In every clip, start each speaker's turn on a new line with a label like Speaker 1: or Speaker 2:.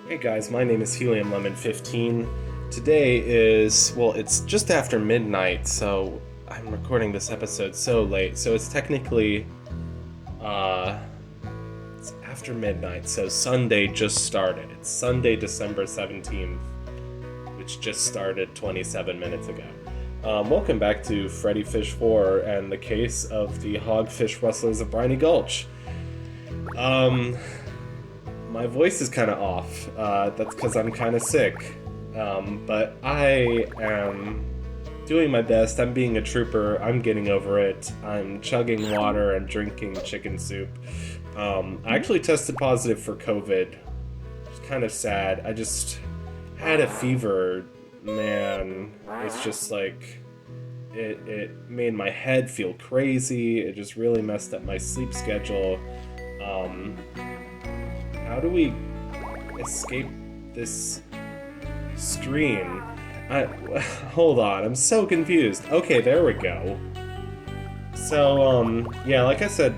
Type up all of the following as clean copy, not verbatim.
Speaker 1: Hey guys, my name is Helium Lemon 15. Today is, well, it's just after midnight, so I'm recording this episode so late. So it's technically, it's after midnight, so Sunday just started. It's Sunday, December 17th, which just started 27 minutes ago. Welcome back to Freddi Fish 4 and the case of the Hogfish Rustlers of Briny Gulch. My voice is kind of off. That's because I'm kind of sick. But I am doing my best. I'm being a trooper. I'm getting over it. I'm chugging water and drinking chicken soup. I actually tested positive for COVID. It's kind of sad. I just had a fever. Man, it's just like... It made my head feel crazy. It just really messed up my sleep schedule. How do we escape this screen? Hold on, I'm so confused. Okay, there we go. So, yeah, like I said,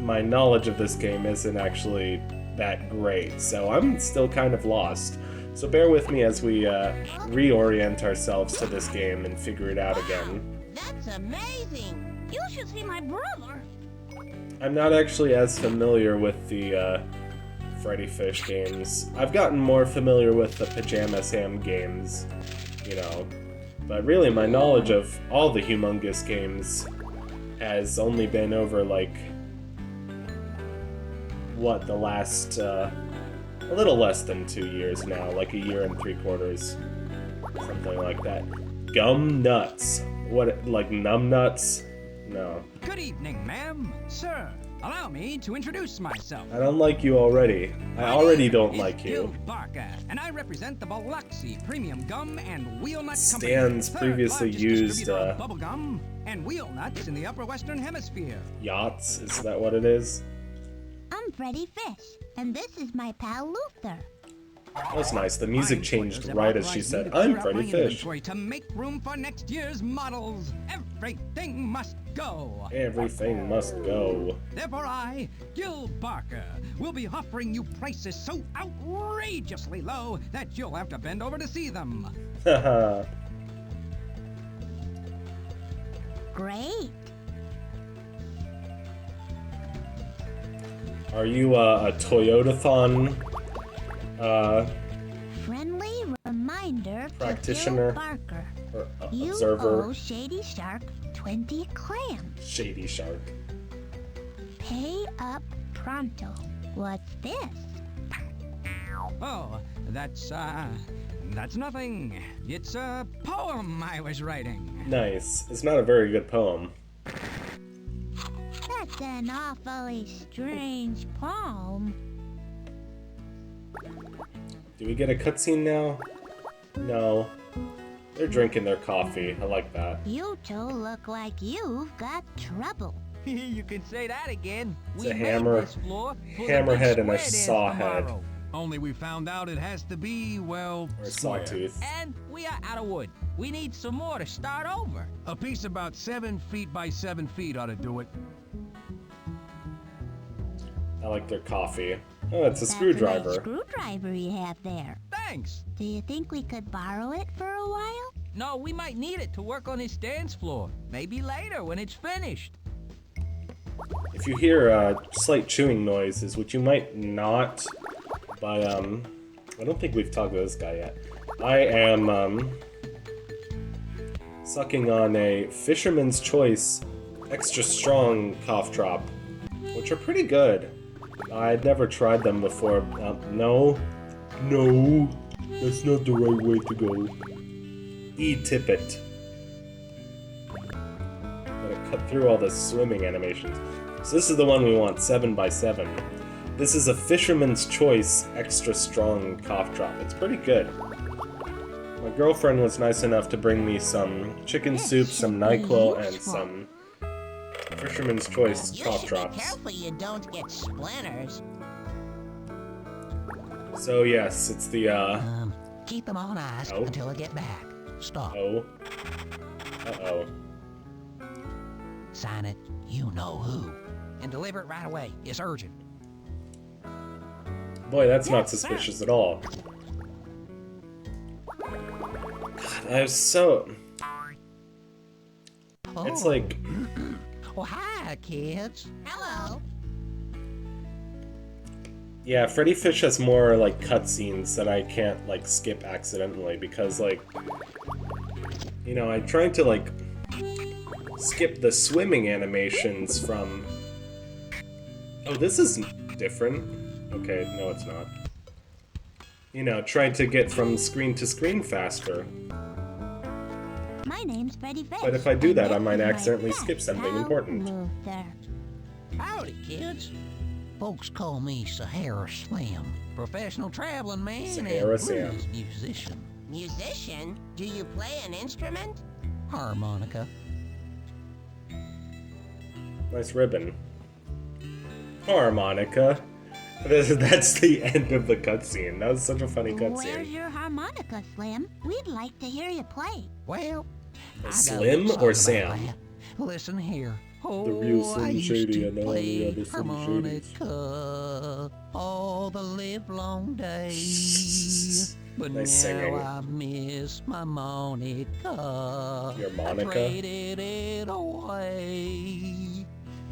Speaker 1: my knowledge of this game isn't actually that great, so I'm still kind of lost. So bear with me as we reorient ourselves to this game and figure it out again.
Speaker 2: That's amazing! You should see my brother!
Speaker 1: I'm not actually as familiar with the Freddi Fish games. I've gotten more familiar with the Pajama Sam games, you know. But really, my knowledge of all the humongous games has only been over, like, what, the last, a little less than 2 years now, like a year and 3/4, something like that. Gum nuts. What, like numb nuts? No.
Speaker 3: Good evening, ma'am. Sir, allow me to introduce myself.
Speaker 1: I don't like you already. I already don't like you.
Speaker 3: Gil Barker, and I represent the Biloxi Premium Gum and Wheel Nut Company.
Speaker 1: Stan's previously used
Speaker 3: bubble gum and wheel nuts in the Upper Western Hemisphere.
Speaker 1: Yachts, is that what it is?
Speaker 2: I'm Freddi Fish, and this is my pal Luther.
Speaker 1: That was nice. The music changed right as she said, "I'm Freddi Fish."
Speaker 3: To make room for next year's models, everything must go.
Speaker 1: Everything must go.
Speaker 3: Therefore I, Gil Barker, will be offering you prices so outrageously low that you'll have to bend over to see them.
Speaker 1: Haha.
Speaker 2: Great.
Speaker 1: Are you a Toyotathon
Speaker 2: Friendly reminder
Speaker 1: practitioner
Speaker 2: to Gil Barker.
Speaker 1: or
Speaker 2: You
Speaker 1: observer?
Speaker 2: owe Shady Shark 20 clams.
Speaker 1: Shady Shark.
Speaker 2: Pay up pronto. What's this?
Speaker 3: Oh, that's nothing. It's a poem I was writing.
Speaker 1: Nice. It's not a very good poem.
Speaker 2: That's an awfully strange poem.
Speaker 1: Do we get a cutscene now? No. They're drinking their coffee. I like that.
Speaker 2: You two look like you've got trouble.
Speaker 4: You can say that again.
Speaker 1: It's a hammer, hammerhead, and a sawhead.
Speaker 4: Only we found out it has to be, well,
Speaker 1: Or a
Speaker 4: square.
Speaker 1: sawtooth.
Speaker 4: And we are out of wood. We need some more to start over. A piece about 7 feet by 7 feet ought to do it.
Speaker 1: I like their coffee. Oh, it's a
Speaker 2: That's
Speaker 1: screwdriver.
Speaker 2: a nice screwdriver you have there.
Speaker 4: Thanks.
Speaker 2: Do you think we could borrow it for a while?
Speaker 4: No, we might need it to work on this dance floor. Maybe later when it's finished.
Speaker 1: If you hear slight chewing noises, which you might not, but I don't think we've talked to this guy yet. I am sucking on a Fisherman's Choice extra strong cough drop, which are pretty good. I'd never tried them before. No, that's not the right way to go. E-tippet. Gotta cut through all the swimming animations. So this is the one we want, 7 by 7. This is a Fisherman's Choice extra strong cough drop. It's pretty good. My girlfriend was nice enough to bring me some chicken soup, some NyQuil, and some Fisherman's Choice cough drops.
Speaker 2: Be careful you don't get splinters.
Speaker 1: So yes, it's the
Speaker 5: Keep them on ice
Speaker 1: Oh.
Speaker 5: until I get back. Stop.
Speaker 1: Uh-oh.
Speaker 5: Sign it, you know who. And deliver it right away. It's urgent.
Speaker 1: Boy, that's not suspicious at all. God, I was so... It's like...
Speaker 5: Oh, hi, kids.
Speaker 2: Hello.
Speaker 1: Yeah, Freddi Fish has more, like, cutscenes that I can't, like, skip accidentally, because, like... You know, I'm trying to, like, skip the swimming animations from... Oh, this is different. Okay, no it's not. You know, trying to get from screen to screen faster.
Speaker 2: My name's Freddi Fish.
Speaker 1: But if I do
Speaker 2: and
Speaker 1: that, I
Speaker 2: this
Speaker 1: might
Speaker 2: is my
Speaker 1: accidentally
Speaker 2: pet,
Speaker 1: skip something
Speaker 2: pal,
Speaker 1: important.
Speaker 2: Luther.
Speaker 5: Howdy, kids. Folks call me Sahara Slam, professional traveling man
Speaker 1: Sahara
Speaker 5: and
Speaker 1: Sam.
Speaker 5: blues musician.
Speaker 2: Musician? Do you play an instrument?
Speaker 5: Harmonica.
Speaker 1: Nice ribbon. Harmonica. That's the end of the cutscene. That was such a funny
Speaker 2: Where's
Speaker 1: cutscene.
Speaker 2: your harmonica, Slim? We'd like to hear you play.
Speaker 5: Well, I got a
Speaker 1: Slim
Speaker 5: little
Speaker 1: or
Speaker 5: song about
Speaker 1: Sam?
Speaker 5: that. Listen here. Oh,
Speaker 1: real Slim
Speaker 5: I used
Speaker 1: Shady
Speaker 5: to
Speaker 1: and all the
Speaker 5: play
Speaker 1: other Slim Shadys.
Speaker 5: harmonica all the livelong day. But
Speaker 1: Nice
Speaker 5: now
Speaker 1: singing.
Speaker 5: I miss my Monica.
Speaker 1: Your
Speaker 5: I
Speaker 1: Monica?
Speaker 5: traded it away.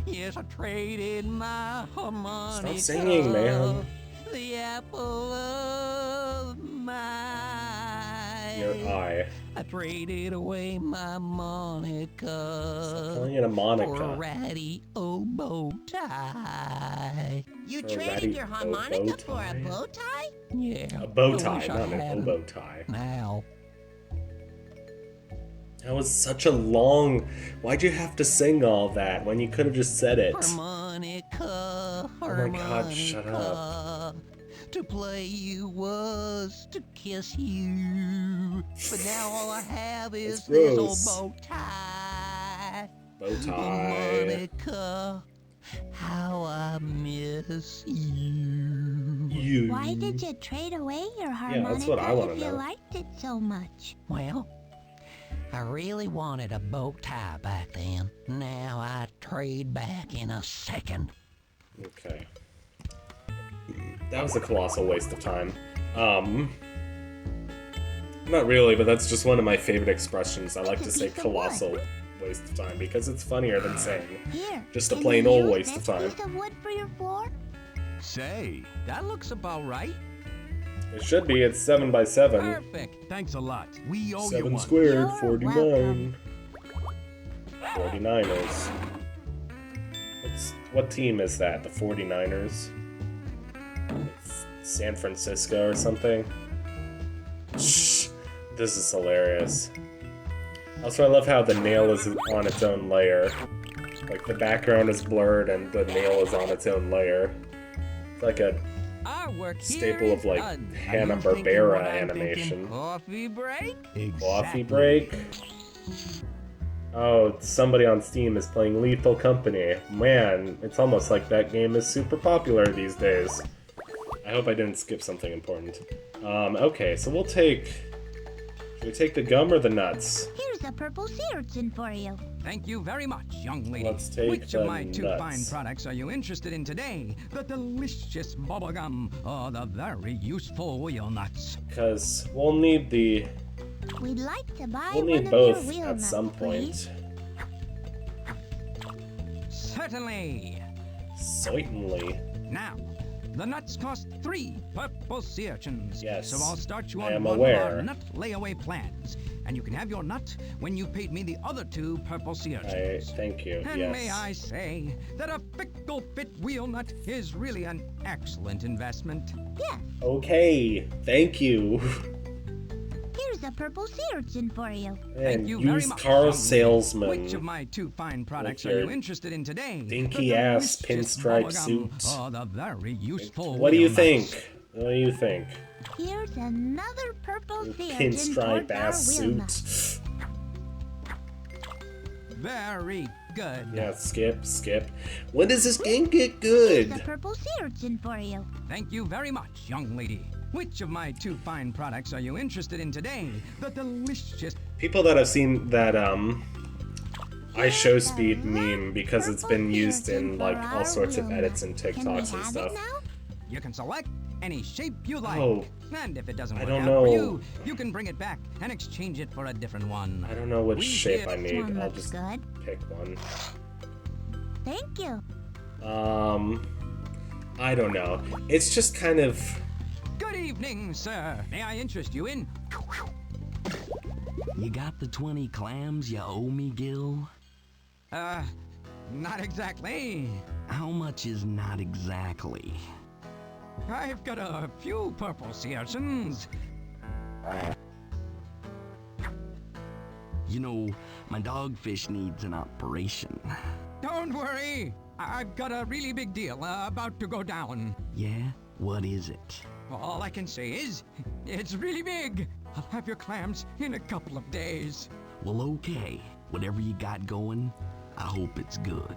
Speaker 5: Yes, I traded my harmonica.
Speaker 1: Stop singing, man.
Speaker 5: The apple of my eye.
Speaker 1: Your eye.
Speaker 5: I traded away my Monica
Speaker 1: Calling it a
Speaker 5: for a
Speaker 1: Monica.
Speaker 5: ratty oboe tie.
Speaker 2: You
Speaker 1: For a ratty
Speaker 2: traded your
Speaker 1: bow
Speaker 2: harmonica for
Speaker 1: tie?
Speaker 2: a bow tie?
Speaker 5: Yeah.
Speaker 1: A bow
Speaker 5: I
Speaker 1: tie,
Speaker 5: wish I
Speaker 1: not an
Speaker 5: had
Speaker 1: oboe
Speaker 5: it
Speaker 1: tie.
Speaker 5: now.
Speaker 1: That was such a long... Why'd you have to sing all that when you could have just said it?
Speaker 5: Harmonica,
Speaker 1: Oh my God, shut up.
Speaker 5: harmonica. To play you was to kiss you. But now all I have is
Speaker 1: That's
Speaker 5: this old
Speaker 1: gross.
Speaker 5: bow tie.
Speaker 1: Bow tie.
Speaker 5: Harmonica, how I miss you.
Speaker 1: You.
Speaker 2: Why did you trade away your harmonica
Speaker 1: that's what I wanna
Speaker 2: if you
Speaker 1: know.
Speaker 2: liked it so much?
Speaker 5: Well, I really wanted a bow tie back then. Now I trade back in a second.
Speaker 1: Okay. That was a colossal waste of time. Not really, but that's just one of my favorite expressions. I like to say colossal waste of time because it's funnier than saying
Speaker 2: Here.
Speaker 1: just a
Speaker 2: can
Speaker 1: plain
Speaker 2: you
Speaker 1: old
Speaker 2: use
Speaker 1: waste of
Speaker 2: this
Speaker 1: time.
Speaker 2: piece of wood for your floor?
Speaker 4: Say, that looks about right.
Speaker 1: It should be. It's 7 by 7.
Speaker 4: Perfect. Thanks a lot. We owe you
Speaker 1: 7
Speaker 4: one.
Speaker 1: squared,
Speaker 2: You're
Speaker 1: 49.
Speaker 2: welcome.
Speaker 1: 49ers. What team is that? The 49ers? It's San Francisco or something? Shh. This is hilarious. Also, I love how the nail is on its own layer. Like, the background is blurred and the nail is on its own layer. It's like a
Speaker 4: Our work here
Speaker 1: staple of,
Speaker 4: is
Speaker 1: like,
Speaker 4: done. Are you
Speaker 1: Hanna-Barbera
Speaker 4: thinking what I'm
Speaker 1: animation.
Speaker 4: thinking? Coffee break?
Speaker 1: coffee break. Oh, somebody on Steam is playing Lethal Company. Man, it's almost like that game is super popular these days. I hope I didn't skip something important. Okay, so we'll take... Should we take the gum or the nuts?
Speaker 2: Here's a purple sea urchin for you.
Speaker 4: Thank you very much, young lady.
Speaker 1: Let's take
Speaker 4: Which
Speaker 1: the
Speaker 4: of my two
Speaker 1: nuts.
Speaker 4: fine products are you interested in today? The delicious bubblegum or the very useful wheel nuts?
Speaker 1: Because we'll need the...
Speaker 2: We'd like to buy
Speaker 1: We'll
Speaker 2: one
Speaker 1: need
Speaker 2: of
Speaker 1: both
Speaker 2: your wheel
Speaker 1: at
Speaker 2: nuts,
Speaker 1: some
Speaker 2: please.
Speaker 1: point.
Speaker 4: Certainly.
Speaker 1: Certainly.
Speaker 4: Now, the nuts cost 3 purple sea urchins.
Speaker 1: Yes,
Speaker 4: So I'll start you
Speaker 1: I
Speaker 4: on
Speaker 1: am
Speaker 4: one
Speaker 1: aware.
Speaker 4: of our nut layaway plans. And you can have your nut when you've paid me the other 2 purple sea urchins.
Speaker 1: Thank you,
Speaker 4: And
Speaker 1: yes.
Speaker 4: may I say that a fickle fit wheel nut is really an excellent investment.
Speaker 2: Yes,
Speaker 1: Okay, thank you.
Speaker 2: here's a purple sea urchin for you.
Speaker 4: Thank
Speaker 1: And
Speaker 4: you very
Speaker 1: used
Speaker 4: much.
Speaker 1: car
Speaker 4: young lady.
Speaker 1: salesman.
Speaker 4: Which of my 2 fine products
Speaker 1: With
Speaker 4: are
Speaker 1: your
Speaker 4: you interested in today?
Speaker 1: dinky
Speaker 4: The
Speaker 1: ass
Speaker 4: delicious
Speaker 1: pinstripe
Speaker 4: bubblegum
Speaker 1: suit.
Speaker 4: or the very useful
Speaker 1: What do you
Speaker 4: wheel
Speaker 1: think?
Speaker 4: nuts?
Speaker 1: What do you think?
Speaker 2: Here's another purple sea urchin
Speaker 1: Pinstripe
Speaker 2: towards our
Speaker 1: ass
Speaker 2: wheel
Speaker 1: suit.
Speaker 2: nuts.
Speaker 4: Very good.
Speaker 1: Yeah, skip. When does this game get good?
Speaker 2: Here's a purple sea urchin for you.
Speaker 4: Thank you very much, young lady. Which of my 2 fine products are you interested in today? The delicious...
Speaker 1: People that have seen that I show speed meme because it's been used in like all sorts of edits and
Speaker 2: Can we
Speaker 1: TikToks and
Speaker 2: have
Speaker 1: stuff.
Speaker 2: it now?
Speaker 4: You can select
Speaker 3: any shape you like.
Speaker 1: Oh,
Speaker 3: And if it doesn't
Speaker 1: I
Speaker 3: work
Speaker 1: don't
Speaker 3: out
Speaker 1: know.
Speaker 3: for you, you can bring it back and exchange it for a different one.
Speaker 1: I don't know which
Speaker 3: We
Speaker 1: shape
Speaker 3: did.
Speaker 1: I
Speaker 2: This
Speaker 1: need.
Speaker 2: one
Speaker 1: I'll
Speaker 2: looks
Speaker 1: just
Speaker 2: good.
Speaker 1: pick one.
Speaker 2: Thank you.
Speaker 1: I don't know. It's just kind of...
Speaker 3: Good evening, sir. May I interest you in?
Speaker 4: You got the 20 clams you owe me, Gil?
Speaker 3: Not exactly.
Speaker 4: How much is not exactly?
Speaker 3: I've got a few purple sea urchins.
Speaker 4: You know, my dogfish needs an operation.
Speaker 3: Don't worry. I've got a really big deal about to go down.
Speaker 4: Yeah? What is it?
Speaker 3: All I can say is, it's really big. I'll have your clams in a couple of days.
Speaker 4: Well, okay. Whatever you got going, I hope it's good.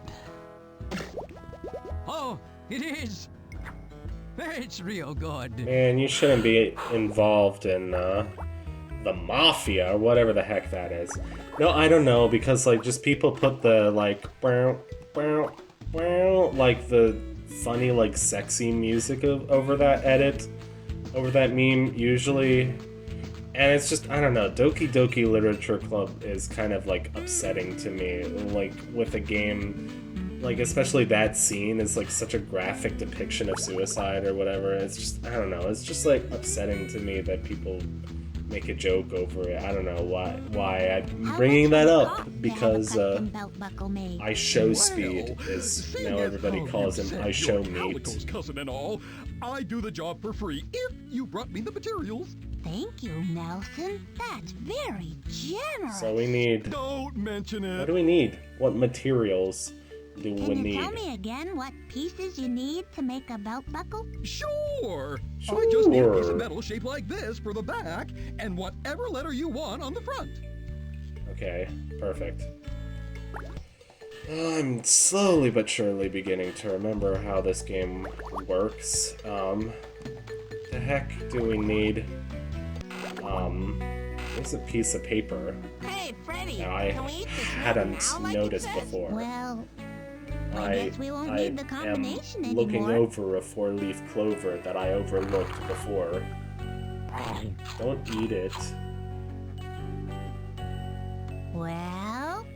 Speaker 3: Oh, it is. It's real good.
Speaker 1: Man, you shouldn't be involved in, the mafia, or whatever the heck that is. No, I don't know, because, like, just people put the, like, like, the funny, like, sexy music over that edit, over that meme, usually. And it's just, I don't know, Doki Doki Literature Club is kind of, like, upsetting to me, like, with a game, like, especially that scene is, like, such a graphic depiction of suicide or whatever. It's just, I don't know, it's just, like, upsetting to me that people make a joke over it. I don't know why I'm bringing that up, because, I show speed is now everybody calls him I show meat.
Speaker 6: Cousin and all, I do the job for free if you brought me the materials.
Speaker 2: Thank you, Nelson. That's very generous.
Speaker 1: So we need,
Speaker 6: Don't mention it.
Speaker 1: what do we need? What materials do we
Speaker 2: Can you
Speaker 1: need?
Speaker 2: tell me again what pieces you need to make a belt buckle?
Speaker 6: Sure. I just need a piece
Speaker 1: Sure.
Speaker 6: of metal shaped like this for the back and whatever letter you want on the front.
Speaker 1: Okay, perfect. I'm slowly but surely beginning to remember how this game works. The heck do we need? What's a piece of paper?
Speaker 5: Hey, Freddy,
Speaker 1: Now, I
Speaker 5: can we eat this
Speaker 1: hadn't
Speaker 5: now like you
Speaker 1: noticed
Speaker 5: said?
Speaker 1: before.
Speaker 2: Well, I guess we won't need the combination
Speaker 1: am looking
Speaker 2: anymore.
Speaker 1: over a four-leaf clover that I overlooked before. Don't eat it.
Speaker 2: Well,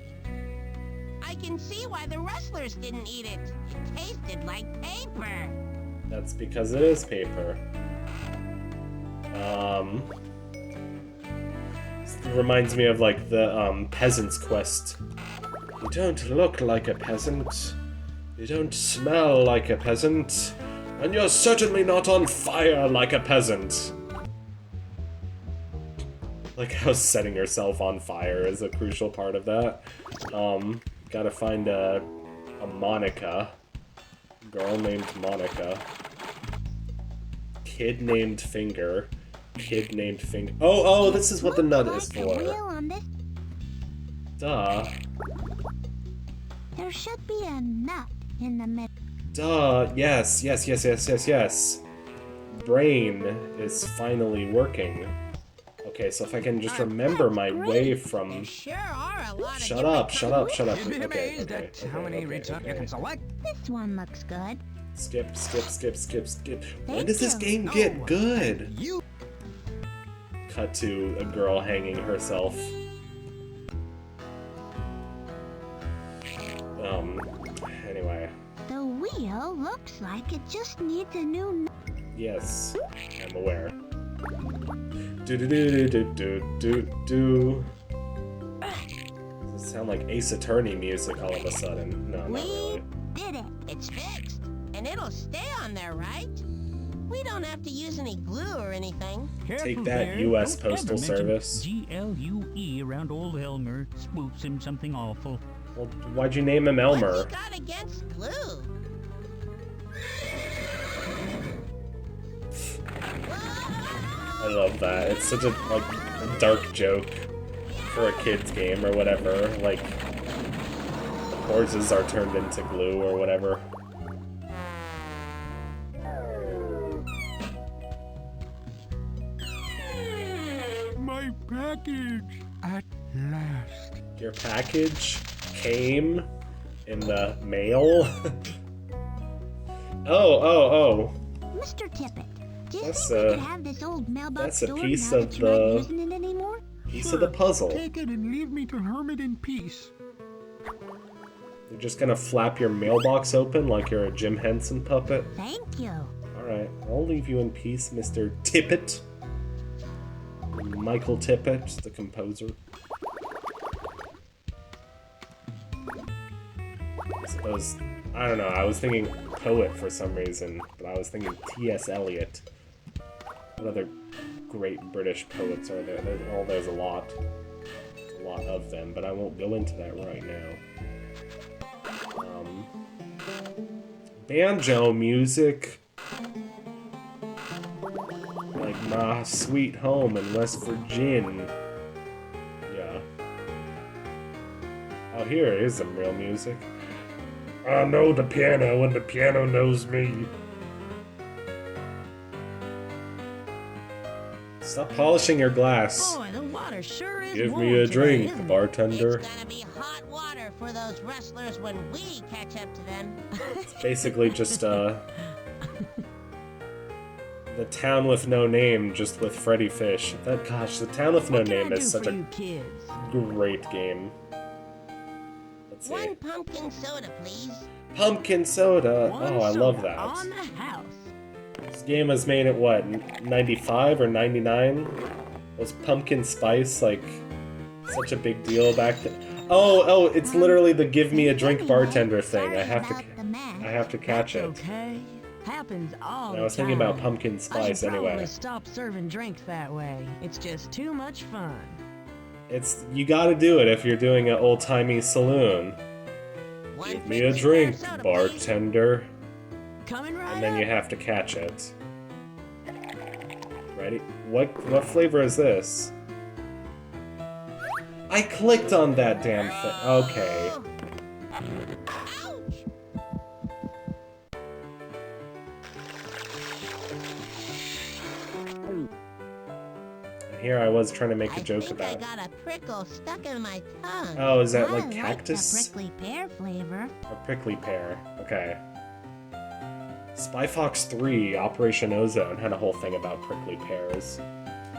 Speaker 5: I can see why the Rustlers didn't eat it. It tasted like paper.
Speaker 1: That's because it is paper. It reminds me of like the peasant's quest. You don't look like a peasant. You don't smell like a peasant. And you're certainly not on fire like a peasant. Like how setting yourself on fire is a crucial part of that. Gotta find a Monica. Girl named Monica. Kid named Finger. Kid named Finger. Oh, this is what the nut is
Speaker 2: like a wheel
Speaker 1: for.
Speaker 2: on this.
Speaker 1: Duh.
Speaker 2: There should be a nut in the middle.
Speaker 1: Duh. Yes. Brain is finally working. Okay, so if I can just remember my way from...
Speaker 5: There sure are a lot of
Speaker 1: Shut
Speaker 5: different
Speaker 1: up.
Speaker 3: You'd be amazed at how many rates you can select.
Speaker 2: This one looks good.
Speaker 1: Skip. When
Speaker 2: Thank
Speaker 1: does this
Speaker 2: you.
Speaker 1: game get good?
Speaker 3: You
Speaker 1: Cut to a girl hanging herself. Anyway.
Speaker 2: The wheel looks like it just needs a new nut.
Speaker 1: Yes, I'm aware. Do. Does it sound like Ace Attorney music all of a sudden? No, not
Speaker 2: We
Speaker 1: really.
Speaker 2: did it.
Speaker 5: It's fixed, and it'll stay on there, right? We don't have to use any glue or anything.
Speaker 1: Take that, U.S. Postal Service.
Speaker 7: GLUE around old Elmer spooks him something awful.
Speaker 1: Well, why'd you name him Elmer?
Speaker 5: What's he got against glue?
Speaker 1: I love that. It's such a a dark joke for a kid's game or whatever. Like horses are turned into glue or whatever.
Speaker 6: My package. At last.
Speaker 1: Your package came in the mail. Oh.
Speaker 2: Mr. Tippett, Do you
Speaker 1: That's
Speaker 2: think we could have this old mailbox
Speaker 1: that's a
Speaker 2: stored
Speaker 1: piece
Speaker 2: now
Speaker 1: of
Speaker 2: that you're not
Speaker 1: the-
Speaker 2: using it anymore?
Speaker 1: piece of the puzzle.
Speaker 6: Take it and leave me to hermit in peace.
Speaker 1: You're just gonna flap your mailbox open like you're a Jim Henson puppet?
Speaker 2: Thank you.
Speaker 1: Alright, I'll leave you in peace, Mr. Tippett. Michael Tippett, the composer. I suppose, I don't know, I was thinking poet for some reason, but I was thinking T.S. Eliot. What other great British poets are there? There's a lot. A lot of them, but I won't go into that right now. Banjo music. Like My Sweet Home in West Virginia. Yeah. Oh, here's some real music. I know the piano and the piano knows me. Stop polishing your glass.
Speaker 5: Boy, the water sure is
Speaker 1: Give
Speaker 5: warm
Speaker 1: me a
Speaker 5: today,
Speaker 1: drink,
Speaker 5: isn't it?
Speaker 1: bartender.
Speaker 5: It's gonna be hot water for those rustlers when we catch up to them.
Speaker 1: It's basically just the Town with No Name, just with Freddi Fish. Gosh, the Town with No
Speaker 5: What can
Speaker 1: Name
Speaker 5: I
Speaker 1: is
Speaker 5: do
Speaker 1: such
Speaker 5: for
Speaker 1: a
Speaker 5: you kids?
Speaker 1: great game. Let's see.
Speaker 5: One pumpkin soda, please.
Speaker 1: Pumpkin soda.
Speaker 5: One
Speaker 1: Oh, I love
Speaker 5: soda
Speaker 1: that.
Speaker 5: On the house.
Speaker 1: This game was made at what, 95 or 99? Was pumpkin spice like such a big deal back then? Oh, it's literally the give me a drink bartender thing. I have to catch it.
Speaker 8: Okay. Happens all
Speaker 1: I was thinking
Speaker 8: the time.
Speaker 1: about pumpkin
Speaker 8: I
Speaker 1: spice
Speaker 8: should probably
Speaker 1: anyway.
Speaker 8: stop serving drinks that way. It's just too much fun.
Speaker 1: You gotta do it if you're doing an old-timey saloon.
Speaker 5: One
Speaker 1: Give me a
Speaker 5: prickly
Speaker 1: drink,
Speaker 5: pear soda,
Speaker 1: bartender.
Speaker 8: Coming right
Speaker 1: And then
Speaker 8: up.
Speaker 1: you have to catch it. Ready? What flavor is this? I clicked on that damn thing. Okay. And here I was trying to make a joke about
Speaker 5: I
Speaker 1: it.
Speaker 5: got a prickle stuck in my tongue.
Speaker 1: Oh, is that
Speaker 2: I
Speaker 1: like
Speaker 2: like
Speaker 1: cactus?
Speaker 2: the prickly pear flavor.
Speaker 1: A prickly pear. Okay. Spy Fox 3, Operation Ozone, had a whole thing about prickly pears.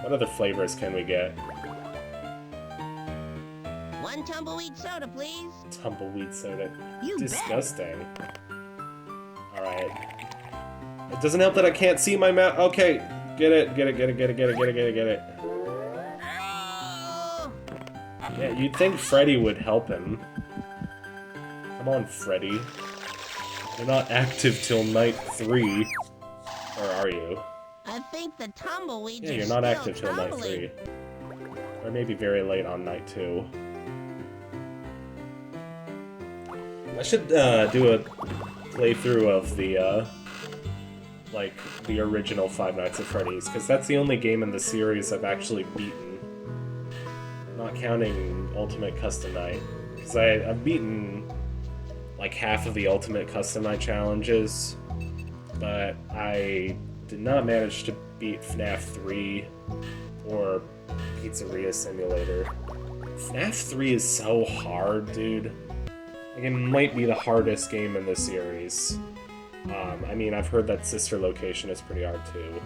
Speaker 1: What other flavors can we get?
Speaker 5: One tumbleweed soda, please.
Speaker 1: Tumbleweed soda.
Speaker 8: You bet.
Speaker 1: Disgusting. Alright. It doesn't help that I can't see my mouth. Okay. Get it.
Speaker 5: Oh!
Speaker 1: Yeah, you'd think Freddy would help him. Come on, Freddy. You're not active till night 3. Or are you?
Speaker 5: I think the tumbleweeds
Speaker 1: Yeah,
Speaker 5: are
Speaker 1: you're not
Speaker 5: still
Speaker 1: active till night
Speaker 5: tumbling.
Speaker 1: 3. Or maybe very late on night 2. I should do a playthrough of the the original Five Nights at Freddy's, because that's the only game in the series I've actually beaten. Not counting Ultimate Custom Night. Because I've beaten like half of the Ultimate Custom Night challenges, but I did not manage to beat FNAF 3 or Pizzeria Simulator. FNAF 3 is so hard, dude. Like, it might be the hardest game in the series. I mean, I've heard that Sister Location is pretty hard too.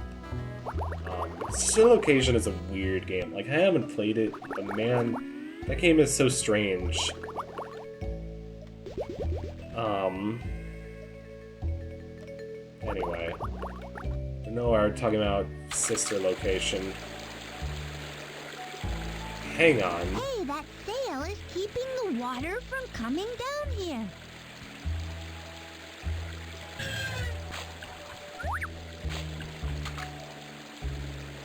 Speaker 1: Sister Location is a weird game. Like, I haven't played it, but man, that game is so strange. Anyway. No, we're talking about Sister Location. Hang on.
Speaker 2: Hey, that sail is keeping the water from coming down here.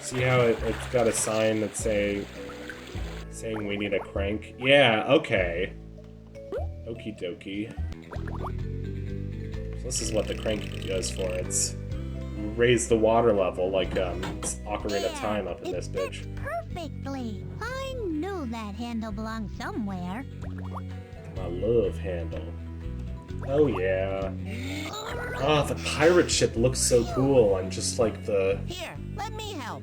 Speaker 1: See how it's got a sign that's saying we need a crank? Yeah, okay. Okie dokie. So this is what the crank does for it. It's raise the water level like Ocarina of Time up in this bitch.
Speaker 2: Perfectly. I knew that handle belonged somewhere.
Speaker 1: My love handle. Oh yeah. Oh, the pirate ship looks so cool, and just like the
Speaker 5: Here, let me help.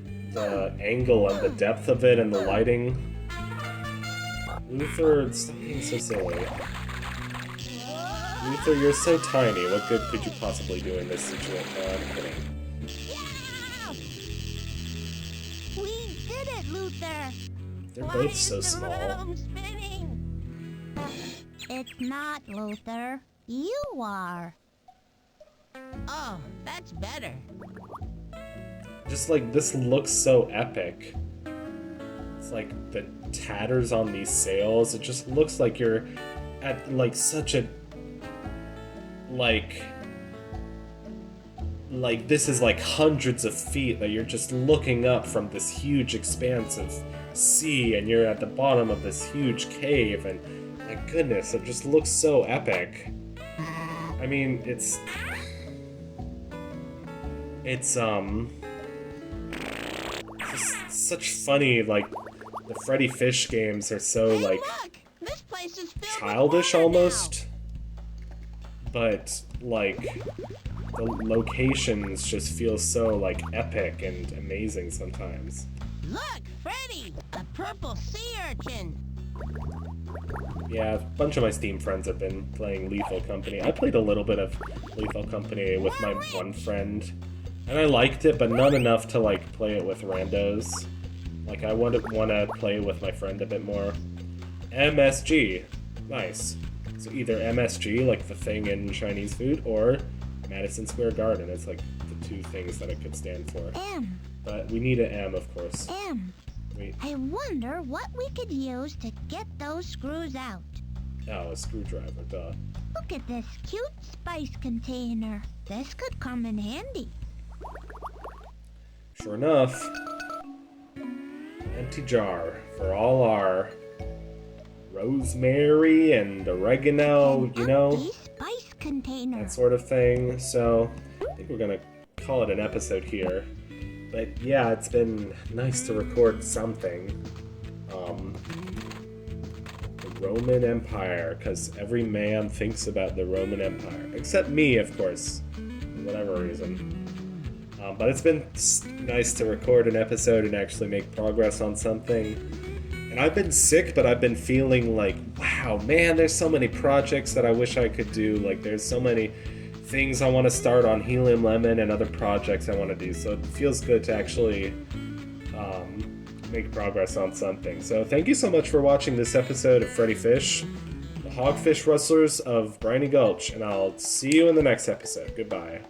Speaker 1: angle and the depth of it and the lighting. Luther, stop being so silly. Luther, you're so tiny. What good could you possibly do in this situation? No, I'm kidding.
Speaker 2: We did it, Luther!
Speaker 1: They're
Speaker 2: Why
Speaker 1: both
Speaker 2: is
Speaker 1: so
Speaker 2: the
Speaker 1: small.
Speaker 2: room spinning? It's not, Luther. You are.
Speaker 8: Oh, that's better.
Speaker 1: Just like, this looks so epic. It's like the tatters on these sails. It just looks like you're at like such a like this is like hundreds of feet that you're just looking up from this huge expanse of sea, and you're at the bottom of this huge cave, and my goodness, it just looks so epic. I mean, it's just such funny, like, the Freddi Fish games are so, like,
Speaker 8: Look, this place is filled
Speaker 1: childish
Speaker 8: with water
Speaker 1: almost, but, like, the locations just feel so, like, epic and amazing sometimes.
Speaker 8: now. Look, Freddy, a purple sea urchin.
Speaker 1: Yeah, a bunch of my Steam friends have been playing Lethal Company. I played a little bit of Lethal Company with my one friend, and I liked it, but not enough to, like, play it with randos. Like, I want to play with my friend a bit more. MSG. Nice. So either MSG, like the thing in Chinese food, or Madison Square Garden. It's like the two things that it could stand for.
Speaker 2: M.
Speaker 1: But we need an M, of course.
Speaker 2: M.
Speaker 1: Wait.
Speaker 2: I wonder what we could use to get those screws out.
Speaker 1: Oh, a screwdriver, duh.
Speaker 2: Look at this cute spice container. This could come in handy.
Speaker 1: Sure enough. Empty jar for all our rosemary and oregano,
Speaker 2: An
Speaker 1: you know,
Speaker 2: empty spice container.
Speaker 1: that sort of thing. So, I think we're gonna call it an episode here. But yeah, it's been nice to record something. The Roman Empire, because every man thinks about the Roman Empire. Except me, of course, for whatever reason. But it's been nice to record an episode and actually make progress on something. And I've been sick, but I've been feeling like, wow, man, there's so many projects that I wish I could do. Like, there's so many things I want to start on Helium Lemon and other projects I want to do. So it feels good to actually make progress on something. So thank you so much for watching this episode of Freddi Fish, the Hogfish Rustlers of Briny Gulch, and I'll see you in the next episode. Goodbye.